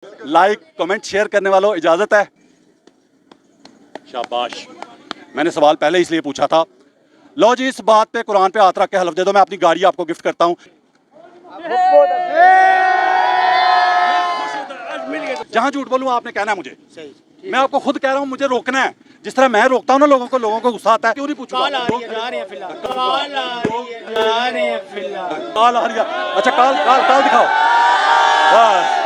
Like comment share करने वालों इजाजत है। शाबाश। मैंने सवाल पहले इसलिए पूछा था। लो जी, इस बात पे कुरान पे हाथ रख के हलफ दे दो, मैं अपनी गाड़ी आपको गिफ्ट करता हूँ। जहां झूठ बोलूं आपने कहना है मुझे। मैं आपको खुद कह रहा हूँ, मुझे रोकना है। जिस तरह मैं रोकता हूँ ना लोगों को गुस्सा आता है। क्यों नहीं पूछूंगा? काल आ रही है। अच्छा, काल दिखाओ। बस।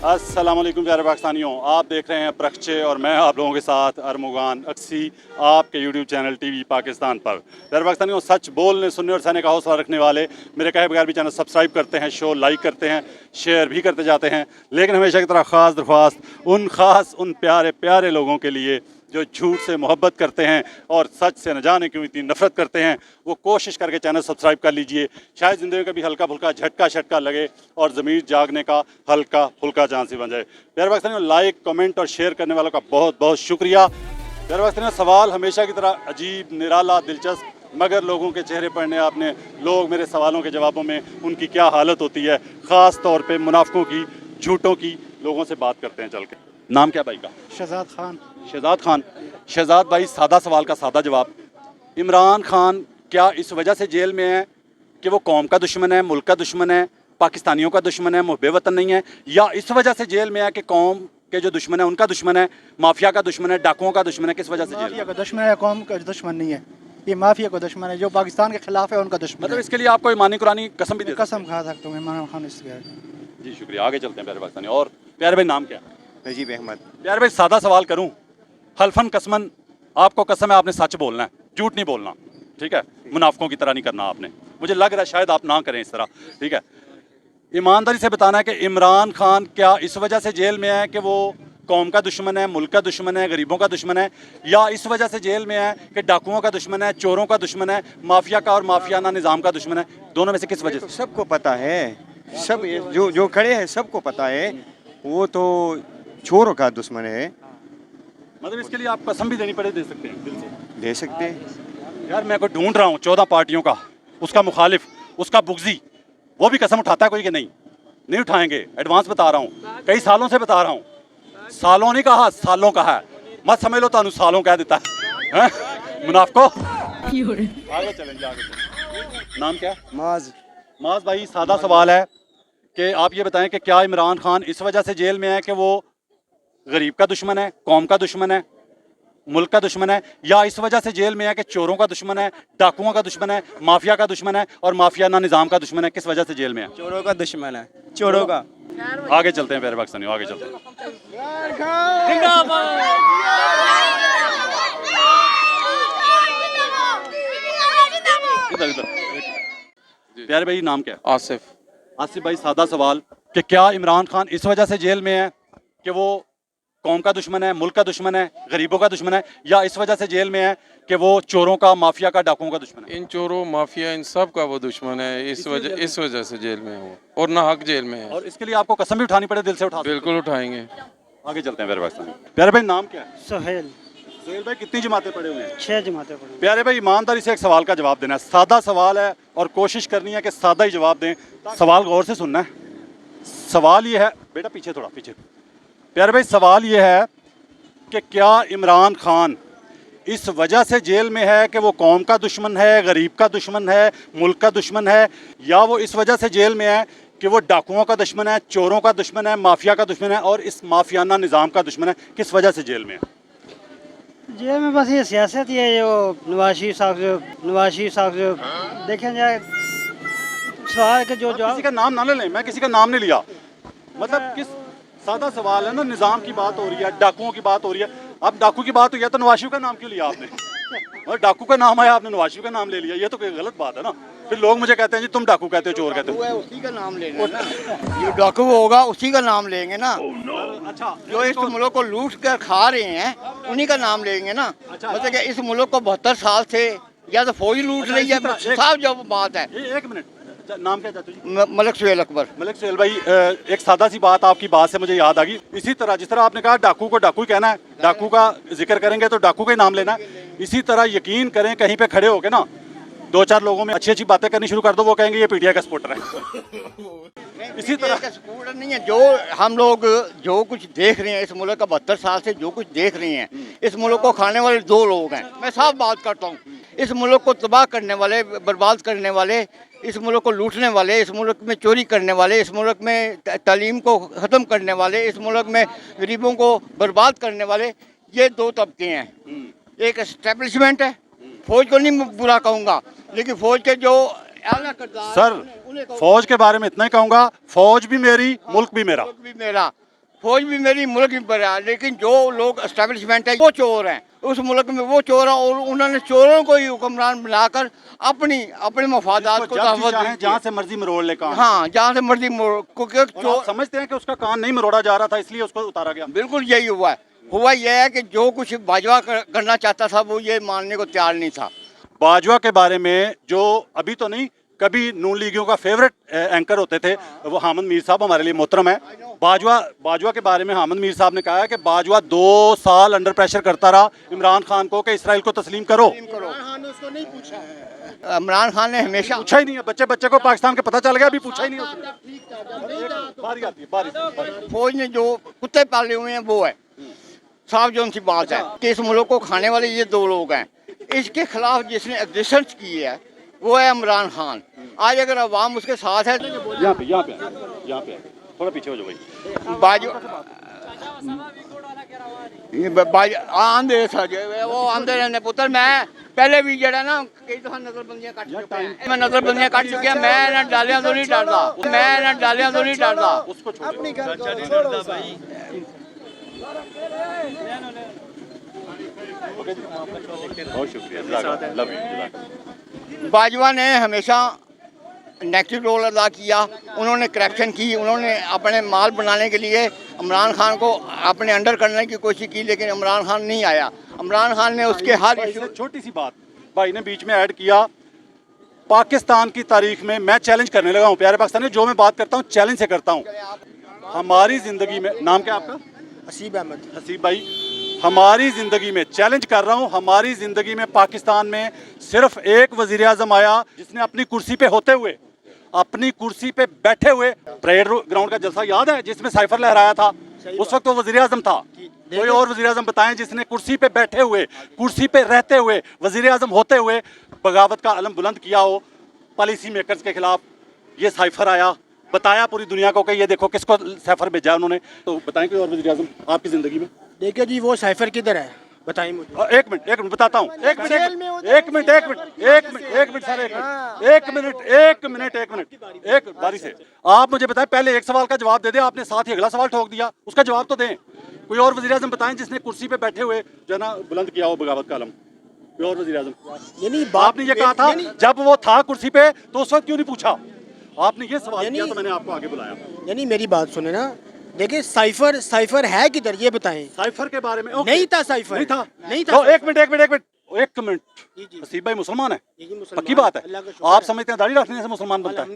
अस्सलाम वालेकुम प्यारे पाकिस्तानियों, आप देख रहे हैं प्रक्षे और मैं आप लोगों के साथ अरमुगान अक्सी आपके यूट्यूब चैनल टीवी पाकिस्तान पर। प्यारे पाकिस्तानियों, सच बोलने सुनने और सहने का हौसला रखने वाले मेरे कहे बगैर भी चैनल सब्सक्राइब करते हैं, शो लाइक करते हैं, शेयर भी करते जाते हैं। लेकिन हमेशा की तरह ख़ास दरख्वास्त उन प्यारे प्यारे लोगों के लिए जो झूठ से मोहब्बत करते हैं और सच से न जाने क्यों इतनी नफरत करते हैं, वो कोशिश करके चैनल सब्सक्राइब कर लीजिए। शायद ज़िंदगी का भी हल्का फुल्का झटका लगे और ज़मीर जागने का हल्का फुल्का चांस ही बन जाए। प्यारे पाकिस्तानियों, लाइक कमेंट और शेयर करने वालों का बहुत बहुत शुक्रिया। प्यारे पाकिस्तानियों, सवाल हमेशा की तरह अजीब, निराला, दिलचस्प, मगर लोगों के चेहरे पढ़ने आपने, लोग मेरे सवालों के जवाबों में उनकी क्या हालत होती है, ख़ास तौर पर मुनाफिकों की, झूठों की, लोगों से बात करते हैं चल के। नाम क्या भाई का? शहजाद खान। शहजाद खान। शहजाद भाई, सादा सवाल का सादा जवाब। इमरान खान क्या इस वजह से जेल में है कि वो कौम का दुश्मन है, मुल्क का दुश्मन है, पाकिस्तानियों का दुश्मन है, मुहब्बे वतन नहीं है, या इस वजह से जेल में है कि कौम के जो दुश्मन है उनका दुश्मन है, माफिया का दुश्मन है, डाकुओं का दुश्मन है? किस वजह से जेल? माफिया का दुश्मन है, कौम का दुश्मन नहीं है। ये माफिया का दुश्मन है, जो पाकिस्तान के खिलाफ है उनका दुश्मन। मतलब इसके लिए आपको ईमानी कुरानी कसम भी दे? कसम खा सकता हूँ इमरान खान इसके। जी शुक्रिया। आगे चलते हैं प्यारे पाकिस्तानी। और प्यारे भाई, नाम क्या? नजीब अहमद। प्यारे भाई, सादा सवाल करूं, हल्फन कसमन, आपको कसम है आपने सच बोलना है, झूठ नहीं बोलना, ठीक है? मुनाफिकों की तरह नहीं करना आपने। मुझे लग रहा है शायद आप ना करें इस तरह, ठीक है? ईमानदारी से बताना है कि इमरान खान क्या इस वजह से जेल में है कि वो कौम का दुश्मन है, मुल्क का दुश्मन है, गरीबों का दुश्मन है, या इस वजह से जेल में है कि डाकुओं का दुश्मन है, चोरों का दुश्मन है, माफिया का और माफियाना निज़ाम का दुश्मन है? दोनों में से किस वजह तो से? सबको पता है, सब जो जो खड़े हैं सबको पता है, वो तो चोरों का दुश्मन है। मतलब इसके लिए आप कसम भी देनी पड़े, दे सकते हैं दिल से? दे सकते हैं। यार मैं को ढूंढ रहा हूँ 14 पार्टियों का, उसका मुखालिफ, उसका बुगजी, वो भी कसम उठाता है कोई कि नहीं? नहीं उठाएंगे, एडवांस बता रहा हूँ, कई सालों से बता रहा हूँ। सालों नहीं कहा, सालों कहा है, मत समझ लो तानू सालों कह देता है, मुनाफिको। आगे चलेंगे, आगे चलेंगे। नाम क्या? माज। माज भाई, सादा सवाल है कि आप ये बताएं कि क्या इमरान खान इस वजह से जेल में है कि वो गरीब का दुश्मन है, कौम का दुश्मन है, मुल्क का दुश्मन है, या इस वजह से जेल में है कि चोरों का दुश्मन है, डाकुओं का दुश्मन है, माफिया का दुश्मन है और माफियाना निज़ाम का दुश्मन है? किस वजह से जेल में है? चोरों का दुश्मन है, चोरों का। आगे चलते हैं प्यारे पाकिस्तानियों, आगे चलते हैं। इधर इधर। प्यारे भाई, नाम क्या है? आसिफ। आसिफ भाई, सादा सवाल कि क्या इमरान खान इस वजह से जेल में है कि वो कौम का दुश्मन है, मुल्क का दुश्मन है, गरीबों का दुश्मन है, या इस वजह से जेल में है कि वो चोरों का, माफिया का, डाकुओं का दुश्मन है? इन चोरों, माफिया, इन सब का वो दुश्मन है। इस वजह से जेल में है वो, और ना हक जेल में है। और इसके लिए आपको कसम भी उठानी पड़े, दिल से उठा सकते हैं? बिल्कुल उठाएंगे। आगे चलते हैं प्यारे पाकिस्तान। प्यारे भाई, नाम क्या है? सुहेल। सुहेल भाई, कितनी जमातें पढ़े हुए हैं? 6 जमातें पढ़ी। प्यारे भाई, ईमानदारी से एक सवाल का जवाब देना है, सादा सवाल है और कोशिश करनी है कि सादा ही जवाब दें। सवाल गौर से सुनना है। सवाल ये है, बेटा पीछे थोड़ा पीछे। प्यारे भाई, सवाल ये है कि क्या इमरान खान इस वजह से जेल में है कि वो कौम का दुश्मन है, गरीब का दुश्मन है, मुल्क का दुश्मन है, या वो इस वजह से जेल में है कि वो डाकुओं का दुश्मन है, चोरों का दुश्मन है, माफिया का दुश्मन है और इस माफियाना निज़ाम का दुश्मन है? किस वजह से जेल में है? जेल में बस ये सियासत ही है, जो नवाज शरीफ साहब जो देखें जाए सवाल के जो किसी का नाम ना ले लें, मैं किसी का नाम नहीं लिया, मतलब किस सादा सवाल है ना, निज़ाम की बात हो रही है, डाकुओं की बात हो रही है। अब डाकू की बात हुई है तो नवाज शरीफ का नाम क्यों लिया आपने? और डाकू का नाम आया, आपने नवाज शरीफ का नाम ले लिया, ये तो कोई गलत बात है ना। फिर लोग मुझे कहते हैं जी तुम डाकू कहते हो, चोर कहते हो। उसी का नाम लेंगे ना, जो डाकू होगा उसी का नाम लेंगे ना। अच्छा, जो इस मुल्क को लूट कर खा रहे हैं उन्हीं का नाम लेंगे ना। मतलब कि इस मुल्क को 72 साल से या तो फौज लूट रही है, साफ जो बात है। एक मिनट, नाम क्या चाहते हो? मलिक सुहेल अकबर। मलिक सुहेल भाई, एक सादा सी बात आपकी बात से मुझे याद आ गई। इसी तरह जिस तरह आपने कहा डाकू को डाकू ही कहना है, डाकू का जिक्र करेंगे तो डाकू का ही नाम लेना है, इसी तरह यकीन करें कहीं पे खड़े होके ना दो चार लोगों में अच्छी अच्छी बातें करनी शुरू कर दो, वो कहेंगे ये पीटीआई का सपोर्टर है। इसी तरह का सपोर्ट नहीं है। जो हम लोग जो कुछ देख रहे हैं इस मुल्क का 72 साल से जो कुछ देख रहे हैं, इस मुल्क को खाने वाले दो लोग हैं। मैं साफ बात करता हूँ, इस मुल्क को तबाह करने वाले, बर्बाद करने वाले, इस मुल्क को लूटने वाले, इस मुल्क में चोरी करने वाले, इस मुल्क में तालीम को ख़त्म करने वाले, इस मुल्क में गरीबों को बर्बाद करने वाले, ये दो तबके हैं। एक एस्टेब्लिशमेंट है, फौज को नहीं बुरा कहूँगा, लेकिन फौज के जो आला किरदार सर उन्हें कहूँगा। फौज के बारे में इतना ही कहूंगा, फौज भी मेरी, मुल्क भी मेरा। मुल्क भी मेरा, फौज भी मेरी, मुल्क भी मेरा। लेकिन जो लोग एस्टेब्लिशमेंट है वो चोर हैं, उस मुल्क में वो चोर हैं, और उन्होंने चोरों को ही हुक्मरान बनाकर अपने मफादात को तहफ़्फ़ुज़ दी है। जहाँ से मर्जी मरोड़ ले कान। हाँ, जहाँ से मर्जी क्योंकि आप समझते हैं कि उसका कान नहीं मरोड़ा जा रहा था इसलिए उसको उतारा गया। बिल्कुल यही हुआ है। हुआ यह है कि जो कुछ बाजवा करना चाहता था वो ये मानने को तैयार नहीं था। बाजवा के बारे में जो अभी तो नहीं, कभी नून लीगियों का फेवरेट एंकर होते थे वो हामिद मीर साहब हमारे लिए मोहतरम है। बाजवा के बारे में हामिद मीर साहब ने कहा है कि बाजवा 2 साल अंडर प्रेशर करता रहा इमरान खान को कि इसराइल को तस्लीम करो। इमरान खान ने हमेशा पूछा ही नहीं है, बच्चे को पाकिस्तान के पता चल गया, अभी पूछा ही नहीं उसने। बारी आती है, बारी। फौज ने जो कुत्ते पाले हुए हैं वो है साफ जो उनकी बात है कि इस मुल्क को खाने वाले ये दो लोग हैं। इसके खिलाफ जिसने एग्जिस्टेंस की है वो है इमरान खान। आज अगर अवाम उसके साथ है, यहाँ पे थोड़ा पीछे हो जाओ भाई। आंदे वो आंदे रहने पुत्र। मैं पहले भी जड़ा ना कई दफा नजरबंदियां काट चुका है, मैं नजरबंदियां काट चुका। मैं ना डालियां तो नहीं डरता, उसको अपनी घर को छोड़ो भाई। बहुत शुक्रिया, लव यू। बाजवा ने हमेशा नेगेटिव रोल अदा किया। उन्होंने करप्शन की, उन्होंने अपने माल बनाने के लिए इमरान खान को अपने अंडर करने की कोशिश की, लेकिन इमरान खान नहीं आया। इमरान खान ने उसके हर इशू। छोटी सी बात भाई ने बीच में ऐड किया, पाकिस्तान की तारीख में मैं चैलेंज करने लगा हूँ प्यारे पाकिस्तानी, जो मैं बात करता हूँ चैलेंज से करता हूँ। हमारी जिंदगी में, नाम क्या आपका? हसीब अहमद। हसीब भाई, हमारी ज़िंदगी में चैलेंज कर रहा हूँ, हमारी ज़िंदगी में पाकिस्तान में सिर्फ एक वज़ीर आज़म आया जिसने अपनी कुर्सी पे होते हुए, अपनी कुर्सी पे बैठे हुए, परेड ग्राउंड का जलसा याद है जिसमें साइफर लहराया था, उस वक्त वो वज़ीर आज़म था। कोई और वज़ीर आज़म बताएं जिसने कुर्सी पे बैठे हुए, कुर्सी पे रहते हुए, वज़ीर आज़म होते हुए बगावत का अलम बुलंद किया हो पॉलिसी मेकर्स के खिलाफ। ये साइफर आया, बताया पूरी दुनिया को कि ये देखो किसको साइफर भेजा उन्होंने। तो बताएं कोई और वज़ीर आज़म आपकी ज़िंदगी में? देखिए जी वो साइफर किधर है बताइए मुझे। एक मिनट बताता हूँ। एक मिनट एक बारी से आप मुझे बताएं, पहले एक सवाल का जवाब दे दे, आपने साथ ही अगला सवाल ठोक दिया, उसका जवाब तो दें। कोई और वज़ीर आज़म बताएं जिसने कुर्सी पे बैठे हुए जो है ना बुलंद किया हो बगावत का अलम। कोई और वज़ीर आज़म? यानी आपने ये कहा था जब वो था कुर्सी पे तो उस वक्त क्यों नहीं पूछा? आपने ये सवाल किया तो मैंने आपको आगे बुलाया। यानी मेरी बात सुने ना, देखिए साइफर है किधर ये बताएं। साइफर के बारे में नहीं था साइफर, नहीं था। एक मिनट हसीब भाई मुसलमान है, पक्की बात है। आप समझते हैं दाढ़ी रखने से मुसलमान बनता है?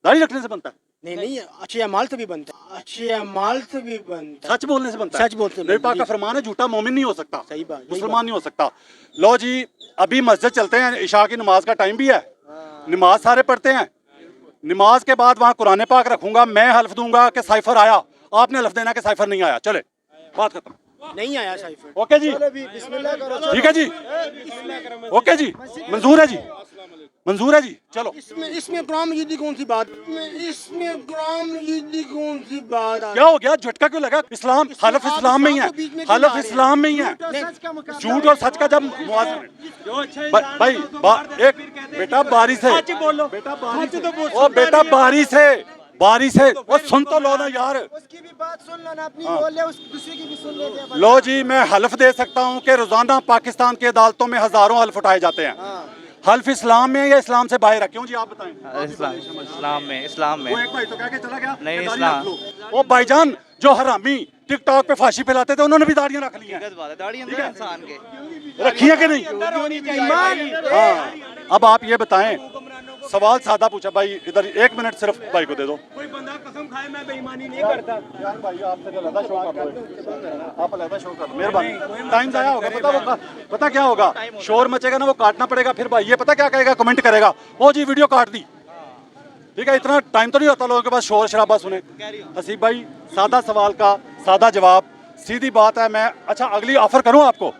दाढ़ी रखने से बनता है? नहीं अच्छे अमाल से भी बनता है, अच्छे अमाल से भी बनता है, सच बोलने से बनता है। सच बोलते नबी पाक का फरमान है झूठा मोमिन नहीं हो सकता, सही बात, मुसलमान नहीं हो सकता। लो जी अभी मस्जिद चलते हैं, इशा की नमाज का टाइम भी है, नमाज सारे पढ़ते हैं। नमाज के बाद वहाँ कुरान पाक रखूंगा, मैं हल्फ दूंगा कि साइफर आया, आपने हल्फ देना कि साइफर नहीं आया। चले बात खत्म। नहीं आया साइफर। ओके जी, ठीक है जी, ओके जी, मंजूर है जी, मंजूर है जी। चलो इसमें कुरान मजीदी कौन सी बात, इसमें कुरान मजीदी कौन सी बात? क्या हो गया, झटका क्यों लगा? इस्लाम हलफ इस्लाम में ही है, हलफ इस्लाम में ही है। झूठ और सच का जब भाई एक बेटा बारी से, बेटा बारी से वो सुन तो लो ना यार, उसकी भी बात सुन लो ना, अपनी बोल ले, उस दूसरे की भी सुन ले। लो जी मैं हल्फ दे सकता हूँ कि रोजाना पाकिस्तान की अदालतों में हजारों हल्फ उठाए जाते हैं। हल्फ इस्लाम में या इस्लाम से बाहर है? क्यों जी आप बताएं। इस्लाम में वो एक भाई तो कह के चला गया नहीं, कि दाढ़ी इस्लाम। रख लो। वो भाईजान जो हरामी टिकटॉक पे फांसी फैलाते थे उन्होंने भी दाढ़ियां रख ली हैं। दाढ़ी अंदर है इंसान के। रखी है कि नहीं? हाँ, अब आप ये बताएं सवाल सादा पूछा भाई, इधर 1 मिनट सिर्फ भाई को दे दो। कोई बंदा कसम खाए मैं बेईमानी नहीं करता। यार भाई आपसे जो लगा शो कर दो, आप लगा शो कर दो, मेहरबानी। टाइम जाया होगा, पता क्या होगा, शोर मचेगा ना, वो काटना पड़ेगा, फिर भाई ये पता क्या कहेगा, कमेंट करेगा, वो जी वीडियो काट दी। ठीक है, इतना टाइम तो नहीं होता लोगों के पास शोर शराबा सुने। हसीब भाई सादा सवाल का सादा जवाब, सीधी बात है। मैं अच्छा अगली ऑफर करूं आपको,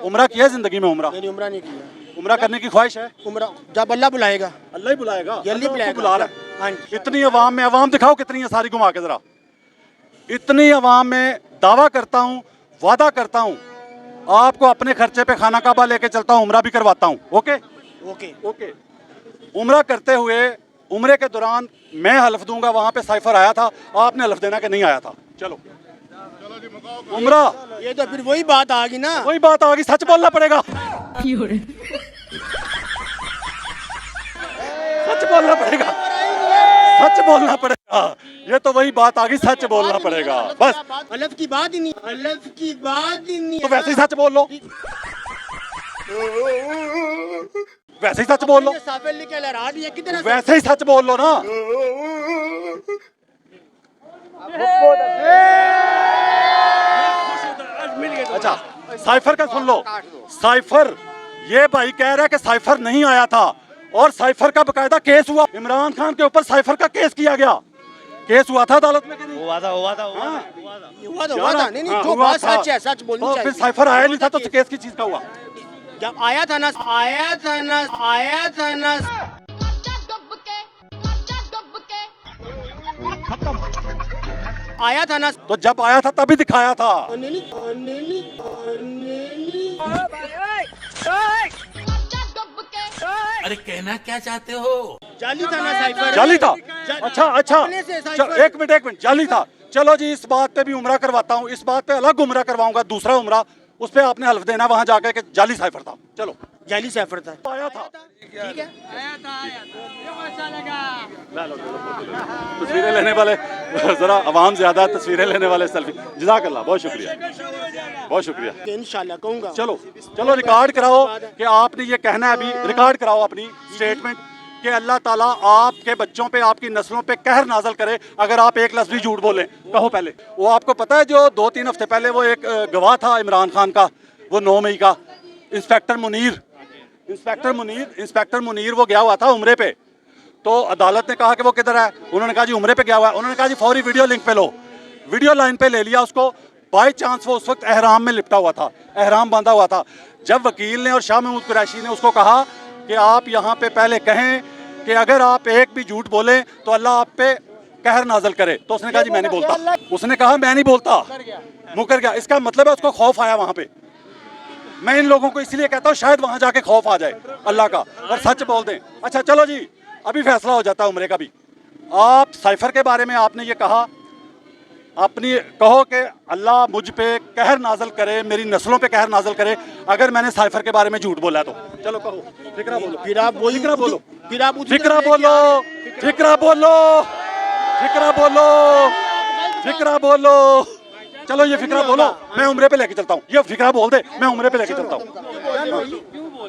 उम्रा किया जिंदगी में? उम्रा उम्रा नहीं किया। उम्रा करने की ख्वाहिश है? उम्रा जब अल्लाह बुलाएगा, अल्लाह ही बुलाएगा, जल्दी अल्लाह बुलाएगा। बुला रहा है। हाँ जी। इतनी अवाम में, अवाम दिखाओ कितनी है सारी, घुमा के जरा। इतनी अवाम में दावा करता हूँ, वादा करता हूँ, आपको अपने खर्चे पे खाना काबा लेके चलता हूँ, उम्रा भी करवाता हूँ। Okay okay okay. उम्रा करते हुए उम्रे के दौरान मैं हल्फ दूंगा, वहां पे साइफर आया था, आपने हल्फ देना कि नहीं आया था। चलो उम्रा, ये तो फिर वही बात आ गई ना। वही बात आ गई, सच बोलना पड़ेगा, सच बोलना पड़ेगा, सच बोलना पड़ेगा। ये तो वही बात आ गई, सच बोलना पड़ेगा बस। हलफ की बात ही नहीं, हलफ की बात ही नहीं। तो वैसे ही सच बोल लो, वैसे ही सच बोल लो, साफे लेके लहरा रही है, कितना वैसे ही सच बोल लो ना। अच्छा साइफर का सुन लो, साइफर, ये भाई कह रहा है कि साइफर नहीं आया था, और साइफर का बकायदा केस हुआ, इमरान खान के ऊपर साइफर का केस किया गया। केस हुआ था अदालत में कि नहीं? हुआ था हुआ था। नहीं नहीं, हाँ, जो हुआ बात था। सच है सच बोलनी तो फिर चाहिए। साइफर आया नहीं था, तो केस की चीज का हुआ। जब आया था ना, आया था ना, तो जब आया था तभी दिखाया था। अरे कहना क्या चाहते हो? जाली था ना साइफर, जाली था? अच्छा अच्छा, अपने से साइफर। एक मिनट, जाली था। चलो जी, इस बात पे भी उम्रा करवाता हूँ, इस बात पे अलग उम्रा करवाऊंगा, दूसरा उम्रा, उस पे आपने हल्फ देना वहां जाके कि जाली साइफर था। चलो जाली साइफर था। आया था, ठीक है। तस्वीरें लेने वाले जरा आवाम ज्यादा, तस्वीरें लेने वाले सेल्फी, जज़ाकल्लाह, बहुत शुक्रिया, बहुत शुक्रिया। इंशाल्लाह कहूँगा। चलो चलो रिकॉर्ड कराओ कि आपने ये कहना है, अभी रिकॉर्ड कराओ अपनी स्टेटमेंट कि अल्लाह ताला आपके बच्चों पे, आपकी नस्लों पे कहर नाजल करे अगर आप एक लफ्ज़ भी झूठ बोलें। कहो पहले। वो आपको पता है जो 2-3 हफ्ते पहले वो एक गवाह था इमरान खान का, वो 9 मई का, इंस्पेक्टर मुनीर वो गया हुआ था उम्रे पे। तो अदालत ने कहा कि वो किधर है, उन्होंने कहा जी उम्रे पे गया हुआ है। उन्होंने कहा जी फौरी वीडियो लिंक पे लो, वीडियो लाइन पे ले लिया उसको। बाई चांस वो उस वक्त एहराम में लिपटा हुआ था, एहराम बांधा हुआ था। जब वकील ने और शाह महमूद कुरैशी ने उसको कहा कि आप यहाँ पे पहले कहें कि अगर आप एक भी झूठ बोलें तो अल्लाह आप पे कहर नाजल करे, तो उसने कहा जी मैं नहीं बोलता। उसने कहा मैं नहीं बोलता, मुकर गया। इसका मतलब है उसको खौफ आया वहाँ पे। मैं इन लोगों को इसलिए कहता हूँ शायद वहाँ जाके खौफ आ जाए अल्लाह का और सच बोल दें। अच्छा चलो जी, अभी फैसला हो जाता है उम्रे का भी। आप साइफर के बारे में आपने ये कहा, अपनी कहो कि अल्लाह मुझ पे कहर नाजल करे, मेरी नस्लों पे कहर नाजल करे अगर मैंने साइफर के बारे में झूठ बोला तो। चलो कहो, फिक्रा बोलो, फिर आप वही फिक्रा बोलो, फिर आप फिक्रा बोलो, फिक्रा बोलो, फिक्रा बोलो, फिक्रा बोलो। चलो ये फिक्रा बोलो, मैं उम्रे पे लेके चलता हूँ। ये फिक्रा बोल दे, मैं उम्रे पे लेके चलता हूँ।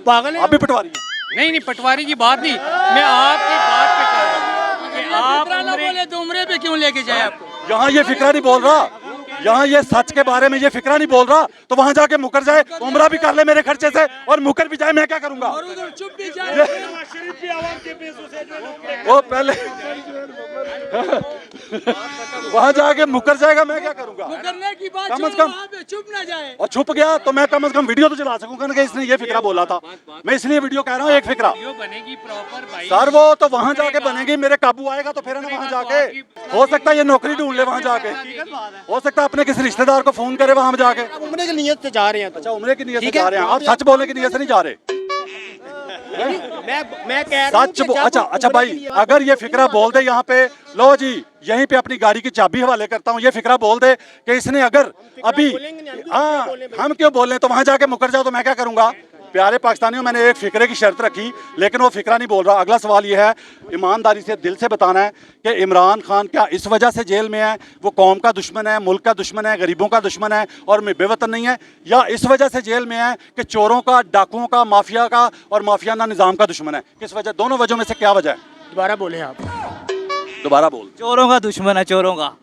पागल है आप भी पटवारी हैं। नहीं पटवारी की बात नहीं, मैं आपकी बात पे कर रहा हूँ कि आप बोले तो उम्रे पे क्यों लेके जाए आपको? यहाँ ये फिक्रा नहीं बोल रहा, यहाँ ये सच के बारे में ये फिक्रा नहीं बोल रहा, तो वहाँ जाके मुकर जाए, उम्रा भी कर ले मेरे खर्चे से और मुकर भी जाए, मैं क्या करूँगा? चुप भी जाए। वो पहले वहाँ जाके मुकर जाएगा, मैं क्या करूँगा? करने की बात कम से कम चुप ना जाए। और छुप गया तो मैं कम से कम वीडियो तो चला सकूंगा कि इसने ये फिक्रा बोला था। मैं इसलिए वीडियो कह रहा हूँ, एक फिक्रा बनेगी प्रॉपर भाई सर, वो तो वहाँ जाके बनेगी, मेरे काबू आएगा तो फिर ना वहाँ जाके। हो सकता है ये नौकरी ढूंढ ले वहाँ जाके, हो सकता है अपने किसी रिश्तेदार को फोन करे वहाँ जाके। उम्रे की नियत से जा रहे हैं। अच्छा उम्रे की नियत से जा रहे हैं आप, सच बोलने की नियत से नहीं जा रहे? मैं कह रहा हूं सच अच्छा अच्छा भाई, अगर ये फिक्रा बोल दे यहाँ पे, लो जी यहीं पे अपनी गाड़ी की चाबी हवाले करता हूँ, ये फिक्रा बोल दे कि इसने अगर अभी, हाँ हम क्यों बोल रहे, तो वहाँ जाके मुकर जाओ तो मैं क्या करूँगा? प्यारे पाकिस्तानियों, मैंने एक फ़िक्रे की शर्त रखी, लेकिन वो फ़िक्रा नहीं बोल रहा। अगला सवाल ये है, ईमानदारी से दिल से बताना है कि इमरान खान क्या इस वजह से जेल में है, वो कौम का दुश्मन है, मुल्क का दुश्मन है, गरीबों का दुश्मन है और बेवतन नहीं है, या इस वजह से जेल में है कि चोरों का, डाकुओं का, माफिया का और माफियाना निज़ाम का दुश्मन है? किस वजह, दोनों वजहों में से क्या वजह है? दोबारा बोले आप। दोबारा बोल। चोरों का दुश्मन है, चोरों का।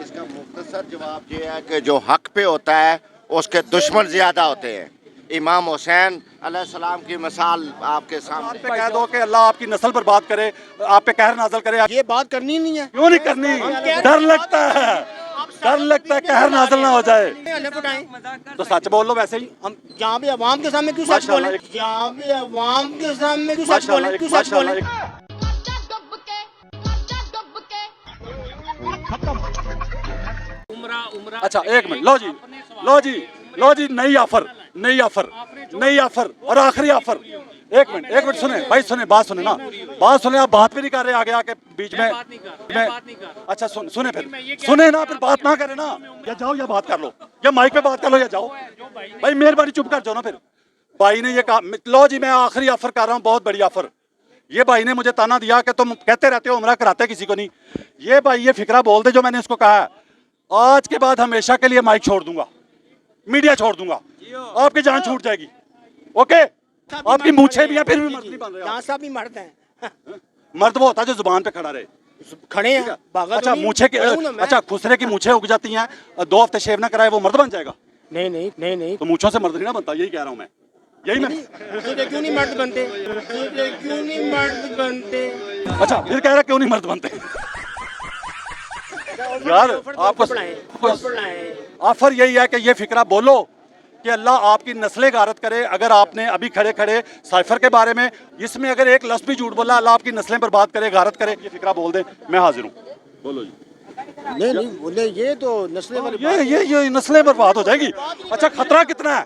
इसका मुख्तसर जवाब ये है कि जो हक पे होता है उसके दुश्मन ज्यादा होते हैं। इमाम हुसैन अलैहिस्सलाम की मिसाल आपके सामने। पे कह दो कि अल्लाह आपकी नस्ल बर्बाद करे, आप पे कहर नाज़िल करे। ये बात करनी नहीं है। क्यों नहीं करनी? डर लगता है, डर लगता है कहर नाज़िल ना हो जाए। अलग उठाएं। तो सच बोल लो वैसे ही। हम यहाँ पे अवाम के सामने क्यों सच माशाल्लाह, बोले? यहाँ पे अवाम के सामने क्यों सच माशाल्लाह, बोले? क्यों सच बोले? माशाल्लाह, अच्छा एक मिनट, लो जी, लो जी, लो जी, नई ऑफर, नई ऑफर, नई ऑफर और आखिरी ऑफर। एक मिनट सुने भाई, सुने, बात सुने ना, बात सुने। आप बात भी नहीं कर रहे आगे आके बीच में। अच्छा सुने फिर, सुने ना, फिर बात ना करे ना, या जाओ या बात कर लो, या माइक पे बात कर लो या जाओ। भाई मेहरबानी चुप कर जाओ ना। फिर भाई ने ये कहा, लो जी मैं आखिरी ऑफर कर रहा हूँ, बहुत बड़ी ऑफर। ये भाई ने मुझे ताना दिया कि तुम कहते रहते हो उम्रा कराते किसी को नहीं। ये भाई ये फिक्रा बोल दे जो मैंने इसको कहा है। आज के बाद हमेशा के लिए माइक छोड़ दूंगा, मीडिया छोड़ दूंगा, आपकी जान छूट जाएगी। ओके, आपकी मूछे भी हैं फिर भी मर्द नहीं बन रहे। यहाँ सब भी मर्द हैं। मर्द वो होता है जो जुबान पे खड़ा रहे, खड़े हैं। भागा तो अच्छा नहीं। मूछे के, खड़ा हूं ना मैं। अच्छा खुसरे की मूछे उग जाती हैं, 2 हफ्ते शेव ना कराए वो मर्द बन जाएगा? नहीं। तो मूछों से मर्द नहीं ना बनता, यही कह रहा हूँ मैं, यही मैं। तुझे क्यों नहीं मर्द बनते? तुझे क्यों नहीं मर्द बनते? अच्छा फिर कह रहा क्यों नहीं मर्द बनते? यार आपको ऑफर यही है कि ये फिक्रा बोलो कि अल्लाह आपकी नस्लें गारत करे। अगर आपने अभी खड़े खड़े साइफर के बारे में, इसमें अगर एक लफ्ज़ भी झूठ बोला, अल्लाह आपकी नस्लें बर्बाद करे, गारत करे, ये फिक्रा बोल दे, मैं हाजिर हूँ। बोलो जी। नहीं बोले, ये तो नस्लें वाली ये नस्लें बर्बाद हो जाएगी। अच्छा खतरा कितना है,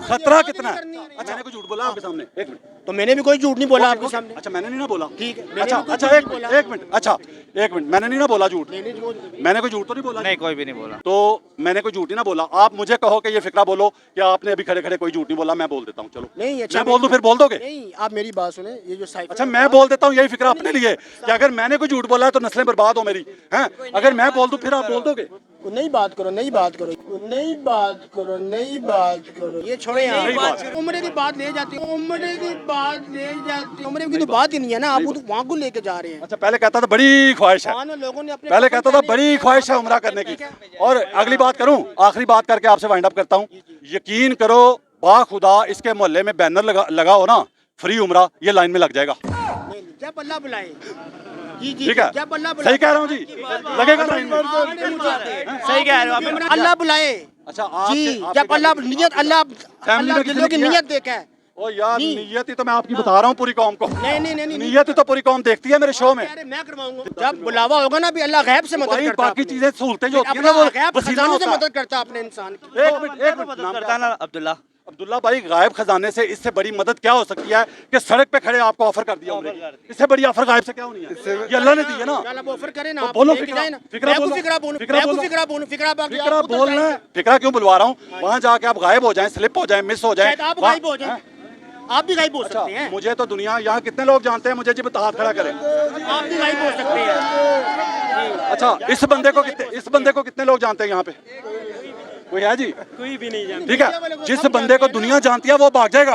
खतरा कितना है? अच्छा मैंने कुछ झूठ बोला आपके सामने? एक मिनट, तो मैंने भी कोई झूठ नहीं बोला आपके सामने। अच्छा मैंने नहीं ना बोला, ठीक है। अच्छा अच्छा एक मिनट, अच्छा एक मिनट, मैंने नहीं ना बोला झूठ, मैंने कोई झूठ तो नहीं बोला? नहीं, कोई भी नहीं बोला। तो मैंने कोई झूठ ही ना बोला। आप मुझे कहो कि ये फिक्रा बोलो कि आपने अभी खड़े खड़े कोई झूठ नहीं बोला, मैं बोल देता हूँ। चलो नहीं, अच्छा मैं बोल दूं फिर बोल दोगे? नहीं, आप मेरी बात सुने। ये जो साइकिल, अच्छा मैं बोल देता हूँ यही फिक्रा अपने लिए कि अगर मैंने कोई झूठ बोला है तो नस्लें बर्बाद हो मेरी हैं। अगर मैं बोल दूं फिर आप बोल दोगे? नई बात करो, नई बात करो, नई बात करो, नई बात करो। ये छोड़े यार, उम्र की बात ले जाती है, उम्र की बात ले जाती है। उम्र की तो बात ही नहीं है ना, आप वहाँ को लेके जा रहे हैं। अच्छा पहले कहता था बड़ी ख्वाहिश है, लोगों ने अपने पहले कहता था बड़ी ख्वाहिश है उम्रा करने की। और अगली बात करूं, आखिरी बात करके आपसे वाइंड अप करता हूं। यकीन करो बा खुदा, इसके मोहल्ले में बैनर लगा हो ना, फ्री उम्रा, ये लाइन में लग जाएगा। जब अल्लाह बुलाए। जी ठीक है, जब अल्लाह बुलाए। सही कह रहा हूँ जी, लगेगा लाइन में। सही कह रहे हो आप। अल्लाह बुलाए अच्छा जी, जब अल्लाह नियत, अल्लाह दिलों की नियत देखा है। ओ यार नियत ही तो मैं आपकी बता रहा हूँ पूरी कौम को। नहीं नियत ही तो पूरी कौम देखती है मेरे शो में। अरे मैं करवाऊंगा। जब बुलावा होगा ना, भी अल्लाह गैब से मदद करता है। बाकी चीजें सहूलतें जो होती है अपना ना वो गैब वसीला खजाने से होता है। मदद करता है अपने इंसान की। एक मिनट नाम क्या है? अब्दुल्ला। अब्दुल्ला भाई, गायब खजाने से इससे बड़ी मदद क्या हो सकती है कि सड़क पे खड़े आपको ऑफर कर दिया उम्रे की। इससे बड़ी ऑफर गायब से क्या होनी है? ये अल्लाह ने दी है ना। अल्लाह वो ऑफर करे ना, तो आप बोलो लेके फिक्रा, जाए ना। फिक्रा मैं को बोलो, फिक्रा बोलूं, फिक्रा मैं को बोलो। फिक्रा बोलूं, फिक्रा बाकी फिक्रा आपको बोलना है। फिक्रा क्यों बुलवा रहा हूँ? वहाँ जाके आप गायब हो जाएं, स्लिप हो जाएं, मिस हो जाएं। शायद आप गायब हो जाएं। आप भी गायब हो अच्छा सकते हैं। मुझे तो दुनिया, यहाँ कितने लोग जानते हैं मुझे? जी हाथ खड़ा करें। आप भी गायब हो सकते हैं। अच्छा इस बंदे को कितने लोग जानते हैं यहाँ पे? कोई है जी? कोई भी नहीं जानता। ठीक है, जिस बंदे को दुनिया जानती है वो भाग जाएगा,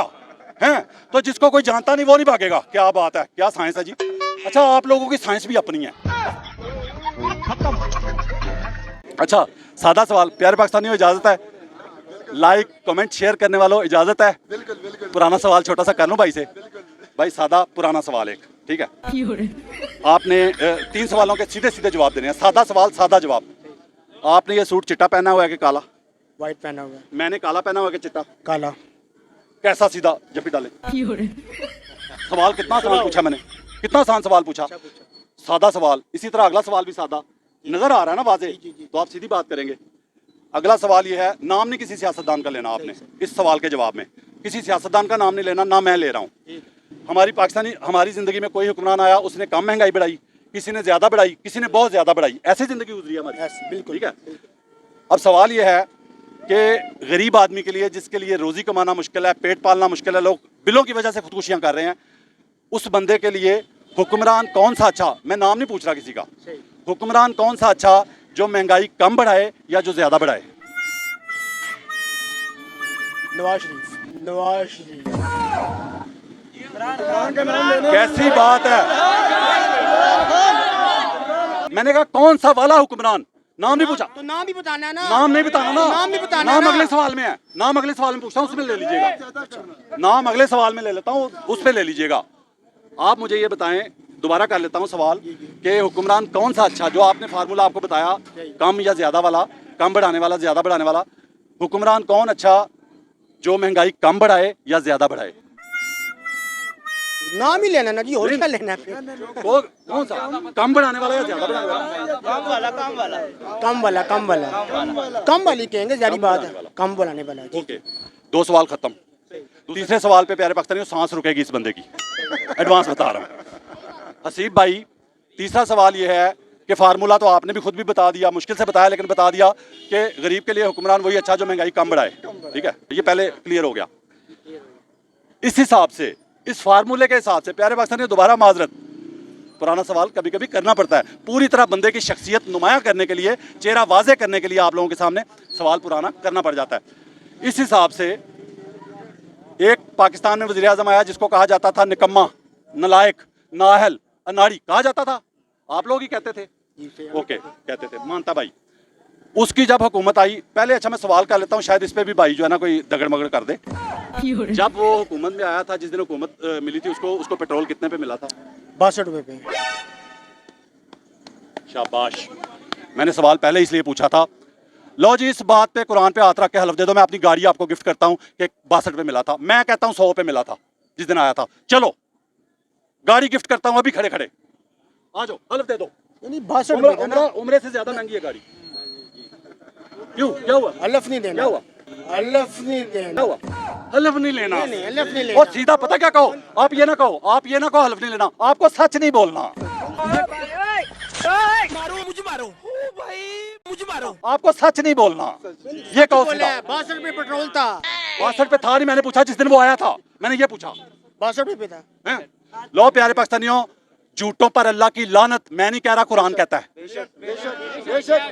हैं? तो जिसको कोई जानता नहीं वो नहीं भागेगा। क्या बात है, क्या साइंस है जी। अच्छा आप लोगों की साइंस भी अपनी है। अच्छा सादा सवाल, प्यारे पाकिस्तानियों इजाजत है? लाइक कमेंट शेयर करने वालों इजाजत है? बिल्कुल। पुराना सवाल छोटा सा कर लूं भाई से? भाई सादा पुराना सवाल एक, ठीक है? आपने 3 सवालों के सीधे सीधे जवाब देने हैं। सादा सवाल सादा जवाब। आपने ये सूट चिट्टा पहना हुआ है कि काला? व्हाइट पहना हुआ है। मैंने काला पहना हुआ है कि चिट्टा? काला। कैसा सीधा जब डाले? सवाल कितना आसान पूछा मैंने, कितना आसान सवाल पूछा, सादा सवाल। इसी तरह अगला सवाल भी सादा, नजर आ रहा है ना वाजे, तो आप सीधी बात करेंगे। अगला सवाल ये है, नाम नहीं किसी सियासतदान का लेना आपने इस सवाल के जवाब में। किसी सियासतदान का नाम नहीं लेना, ना मैं ले रहा हूँ। हमारी जिंदगी में कोई हुक्मरान आया, उसने कम महंगाई बढ़ाई, किसी ने ज्यादा बढ़ाई, किसी ने बहुत ज्यादा बढ़ाई, ऐसे जिंदगी गुजरी है हमारी। बिल्कुल। ठीक है, अब सवाल ये है कि गरीब आदमी के लिए, जिसके लिए रोज़ी कमाना मुश्किल है, पेट पालना मुश्किल है, लोग बिलों की वजह से खुदकुशियाँ कर रहे हैं, उस बंदे के लिए हुक्मरान कौन सा अच्छा, मैं नाम नहीं पूछ रहा किसी का, हुक्मरान कौन सा अच्छा जो महंगाई कम बढ़ाए या जो ज़्यादा बढ़ाए? नवाज शरीफ। नवाज शरीफ कैसी बात है? मैंने कहा कौन सा वाला हुक्मरान, नाम नहीं पूछा। तो नाम भी बताना है ना। नाम नहीं बताना ना, नाम भी बताना नाम है ना। अगले सवाल में है, नाम अगले सवाल में पूछता हूँ, उसमें ले लीजिएगा। नाम अगले सवाल में ले लेता हूँ, उस पर ले लीजिएगा। आप मुझे ये बताएं, दोबारा कर लेता हूँ सवाल, कि हुक्मरान कौन सा अच्छा, जो आपने फार्मूला आपको बताया, कम या ज्यादा वाला, कम बढ़ाने वाला, ज्यादा बढ़ाने वाला, हुक्मरान कौन अच्छा जो महंगाई कम बढ़ाए या ज्यादा बढ़ाए? नाम ही लेना ना जी, और क्या लेना है फिर? कौन सा, कम बढ़ाने वाला या ज्यादा बढ़ाने वाला? कम वाली कहेंगे, जारी बात है, कम बढ़ाने वाला। ओके, 2 सवाल खत्म। तीसरे सवाल पे प्यारे पाकिस्तानियों सांस रुकेगी इस बंदे की, एडवांस बता रहा हूँ। हसीब भाई, तीसरा सवाल ये है कि फार्मूला तो आपने भी खुद भी बता दिया, मुश्किल से बताया लेकिन बता दिया कि गरीब के लिए हुक्मरान वही अच्छा जो महंगाई कम बढ़ाए। ठीक है, ये पहले क्लियर हो गया। इस हिसाब से, इस फार्मूले के हिसाब से प्यारे पाकिस्तानियों, दोबारा माजरत, पुराना सवाल कभी कभी करना पड़ता है, पूरी तरह बंदे की शख्सियत नुमाया करने के लिए, चेहरा वाजे करने के लिए आप लोगों के सामने सवाल पुराना करना पड़ जाता है। इस हिसाब से एक पाकिस्तान में वज़ीर आज़म आया जिसको कहा जाता था निकम्मा, नलायक, नाअहल, अनाड़ी कहा जाता था, आप लोग ही कहते थे। ओके, कहते थे, मानता भाई। उसकी जब हुकूमत आई, पहले अच्छा मैं सवाल कर लेता हूँ, शायद इस पे भी भाई जो है ना कोई दगड़ मगड़ कर दे। जब वो हुकूमत में आया था, जिस दिन हुकूमत मिली थी उसको पेट्रोल कितने पे मिला था? 62 रुपए पे। शाबाश। मैंने सवाल पहले इसलिए पूछा था। लो जी, इस बात पे कुरान पे हाथ रख के हलफ दे दो, मैं अपनी गाड़ी आपको गिफ्ट करता हूँ कि 62 पे मिला था। मैं कहता हूँ 100 पे मिला था जिस दिन आया था। चलो गाड़ी गिफ्ट करता हूँ अभी खड़े खड़े, आ जाओ, हलफ दे दो। नहीं 62 रुपए ना। उम्र से ज्यादा महंगी है गाड़ी। क्यों, क्या हुआ? हलफ नहीं देना। क्या हुआ? हलफ नहीं देना। क्या हुआ? हलफ नहीं लेना। हलफ नहीं लेना। और सीधा पता क्या कहो, आप ये ना कहो, आप ये ना कहो हलफ नहीं लेना, आपको सच नहीं बोलना। मारो मुझे, मारो ओ भाई मुझे मारो। आपको सच नहीं बोलना, ये कहो सीधा। 62 रुपए पेट्रोल था। 62 पे था नहीं, मैंने पूछा जिस दिन वो आया था, मैंने ये पूछा। 62 रुपए था। हैं? लो प्यारे पाकिस्तानियों, झूठों पर अल्लाह की लानत, मैं नहीं कह रहा, कुरान कहता है।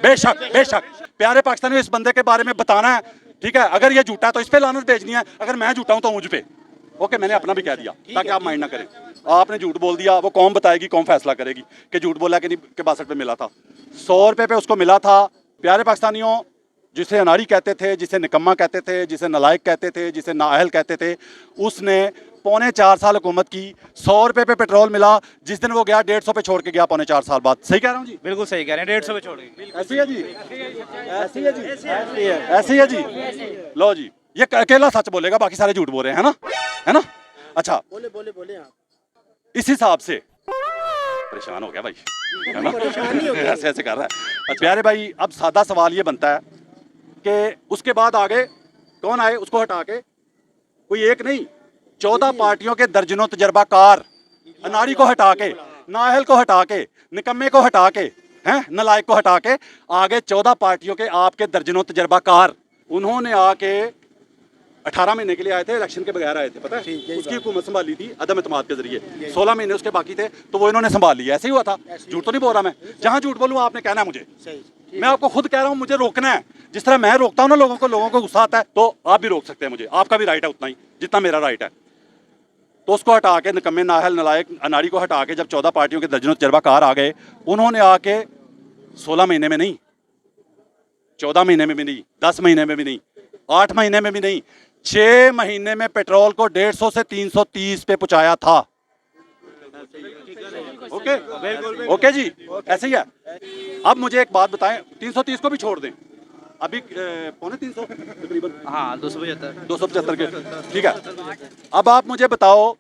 बेशक बेशक प्यारे पाकिस्तानियों, इस बंदे के बारे में बताना है, ठीक है? अगर ये झूठा है तो इस पे लानत भेजनी है, अगर मैं झूठा हूं तो मुझ पे। ओके, मैंने अपना भी कह दिया ताकि आप माइंड ना करें। आपने झूठ बोल दिया, वो कौम बताएगी, कौम फैसला करेगी कि झूठ बोला कि नहीं, कि 62 पे मिला था। 100 रुपए पे उसको मिला था। प्यारे पाकिस्तानियों, जिसे अनाड़ी कहते थे, जिसे निकम्मा कहते थे, जिसे नालायक कहते थे, जिसे नाअहल कहते थे, उसने 3.25 साल हुकूमत की। 100 रुपए पे पेट्रोल मिला, जिस दिन वो गया 150 पे छोड़ के गया 3.25 साल बाद। सही कह रहा हूँ जी? बिल्कुल सही कह रहे हैं, 150 पे छोड़ गए। ऐसी है जी, ऐसी है जी, ऐसी है जी। लो जी, ये अकेला सच बोलेगा, बाकी सारे झूठ बोल रहे हैं, है ना? अच्छा, बोले आप। इस हिसाब से परेशान हो गया भाई, है ना? ऐसे ऐसे कर रहा है। प्यारे भाई, अब सादा सवाल ये बनता है कि उसके बाद आगे कौन आए, उसको हटा के, कोई एक नहीं, 14 पार्टियों के दर्जनों तजर्बाकार, अनाड़ी को हटा के, नाअहल को हटा के, निकम्मे को हटा के, हैं, नलायक को हटा के, आगे 14 पार्टियों के आपके दर्जनों तजर्बाकार, उन्होंने आके 18 महीने के लिए आए थे, इलेक्शन के बगैर आए थे, पता है? उसकी हुकूमत संभाली थी अदम एतमाद के जरिए। 16 महीने उसके बाकी थे, तो वो इन्होंने संभाल लिया। ऐसे ही हुआ था, झूठ तो नहीं बोल रहा मैं। जहां झूठ बोलूँ आपने कहना है मुझे, मैं आपको खुद कह रहा हूँ, मुझे रोकना है। जिस तरह मैं रोकता हूँ ना लोगों को गुस्सा आता है, तो आप भी रोक सकते हैं मुझे। आपका भी राइट है उतना ही जितना मेरा राइट है। तो उसको हटा के, निकम्मे, नाअहल, नलायक, अनाड़ी को हटा के, जब 14 पार्टियों के दर्जनों तजर्बाकार आ गए, उन्होंने आके 16 महीने में नहीं, 14 महीने में भी नहीं, 10 महीने में भी नहीं, 8 महीने में भी नहीं, 6 महीने में पेट्रोल को 150 से 330 पे पहुंचाया था। ओके जी, ऐसे ही है। अब मुझे एक बात बताएं, 330 को भी छोड़ दें, अभी 350 तकरीबन, हाँ 275 के, ठीक है। अब आप मुझे बताओ,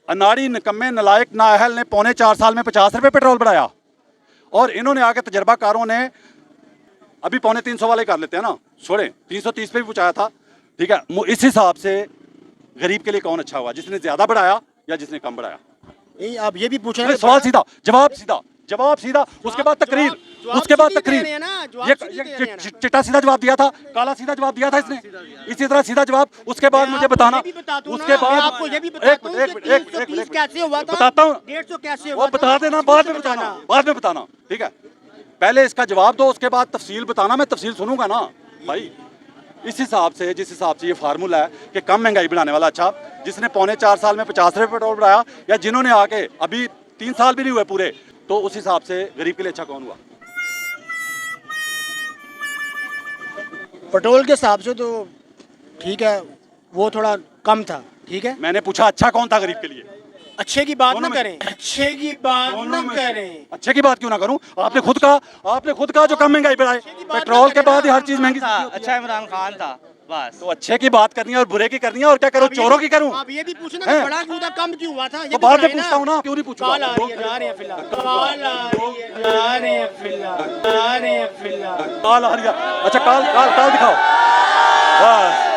अनाड़ी, निकम्मे, नलायक, नाअहल ने 4.25 साल में 50 रुपए पेट्रोल बढ़ाया, और इन्होंने आके तजर्बाकारों ने अभी 350 वाले कर लेते हैं ना, छोड़ें, 330 पे भी पहुंचाया था, ठीक है? इस हिसाब से गरीब के लिए कौन अच्छा हुआ, जिसने ज्यादा बढ़ाया या जिसने कम बढ़ाया? आप ये भी पूछ रहे हैं। सवाल सीधा, जवाब सीधा, जवाब सीधा, उसके बाद तकरीर, जवाब उसके बाद सीधे दे तकरीर रहे हैं ना, जवाब ये सीधे दे रहे हैं ना। चिट्टा सीधा जवाब दिया था, काला सीधा जवाब दिया था इसने, इसी तरह सीधा जवाब। उसके बाद मुझे बताना, उसके बाद आपको ये भी बताता हूँ कि 330 कैसे हुआ था, बताता हूँ, 150 कैसे वो हुआ था, बता देना, बाद में बताना, बाद में बताना, ठीक है। पहले इसका जवाब दो, उसके बाद तफसील बताना, मैं तफसील सुनूंगा ना भाई। इस हिसाब से, जिस हिसाब से ये फार्मूला है कि कम महंगाई बढ़ाने वाला अच्छा, जिसने 4.25 साल में 50 रुपये पेट्रोल बढ़ाया, या जिन्होंने आके अभी 3 साल भी नहीं हुए पूरे, तो उस हिसाब से गरीब के लिए अच्छा कौन हुआ? पेट्रोल के हिसाब से तो ठीक है, वो थोड़ा कम था, ठीक है। मैंने पूछा अच्छा कौन था गरीब के लिए? अच्छे की बात दोनों ना में- करें, अच्छे की बात दोनों ना में- करें। अच्छे की बात क्यों ना करूं? आपने खुद कहा जो कम महंगाई बढ़ाए, पेट्रोल के बाद ही हर चीज महंगी सस्ती होती है। अच्छा इमरान खान था बस। तो अच्छे की बात करनी है और बुरे की करनी है, और क्या करूं, चोरों की करूं? आप ये भी पूछना हैं? कि बड़ा क्यों था, कम क्यों हुआ था, ये तो भी बाद में बताएं पूछता हूं ना, क्यों नहीं पूछूंगा? कॉल आ रही है, जा रहे हैं फिलहाल, कॉल आ रही है, जा रहे हैं फिलहाल, जा रहे हैं फिलहाल। काल आ रही है, अच्छा काल दिखाओ बस।